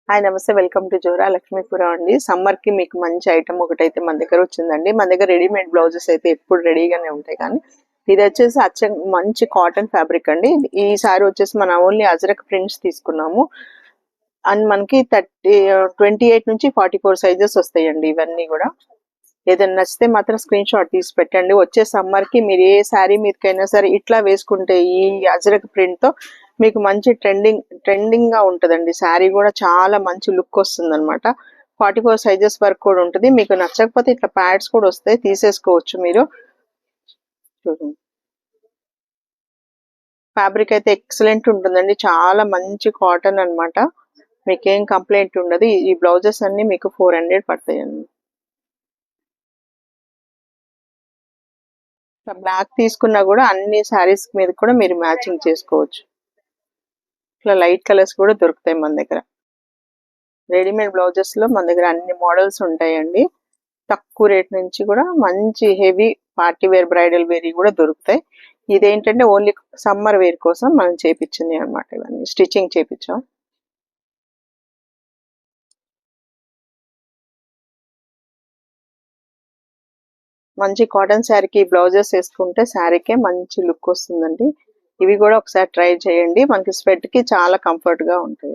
Hi నమస్తే, welcome to Zora Lakshmipuram అండి. Summer కి మీకు మంచి ఐటమ్ ఒకటైతే మన దగ్గర వచ్చిందండి. మన దగ్గర రెడీమేడ్ బ్లౌజెస్ అయితే ఎప్పుడు రెడీగానే ఉంటాయి, కానీ ఇది వచ్చేసి మంచి కాటన్ ఫ్యాబ్రిక్ అండి. ఈ సారీ వచ్చేసి మన ఓన్లీ అజరక్ ప్రింట్స్ తీసుకున్నాము. అండ్ మనకి 28 నుంచి 44 సైజెస్ వస్తాయండి. ఇవన్నీ కూడా ఏదైనా నచ్చితే మాత్రం స్క్రీన్ షాట్ తీసి పెట్టండి. వచ్చే సమ్మర్ కి మీరు ఏ శారీ మీదకైనా సరే ఇట్లా వేసుకుంటే ఈ అజరక్ ప్రింట్ తో మీకు మంచి ట్రెండింగ్ గా ఉంటదండి. శారీ కూడా చాలా మంచి లుక్ వస్తుంది అనమాట. 44 సైజెస్ వరకు కూడా ఉంటుంది. మీకు నచ్చకపోతే ఇట్లా ప్యాడ్స్ కూడా వస్తాయి, తీసేసుకోవచ్చు మీరు. చూడండి, ఫ్యాబ్రిక్ అయితే ఎక్సలెంట్ ఉంటుందండి. చాలా మంచి కాటన్ అనమాట. మీకేం కంప్లైంట్ ఉండదు. ఈ బ్లౌజెస్ అన్ని మీకు 400 పడతాయండి. బ్లాక్ తీసుకున్నా కూడా అన్ని శారీస్ మీద కూడా మీరు మ్యాచింగ్ చేసుకోవచ్చు. ఇట్లా లైట్ కలర్స్ కూడా దొరుకుతాయి మన దగ్గర. రెడీమేడ్ బ్లౌజెస్ లో మన దగ్గర అన్ని మోడల్స్ ఉంటాయండి. తక్కువ రేట్ నుంచి కూడా మంచి heavy party wear, bridal wear కూడా దొరుకుతాయి. ఇదేంటంటే ఓన్లీ సమ్మర్ వేర్ కోసం మనం చేపించింది అనమాట. ఇవన్నీ స్టిచ్చింగ్ చేపించాం. మంచి కాటన్ శారీకి బ్లౌజెస్ వేసుకుంటే శారీకే మంచి లుక్ వస్తుందండి. ఇవి కూడా ఒకసారి ట్రై చేయండి. మనకి స్వెట్ కి చాలా కంఫర్ట్ గా ఉంటాయి.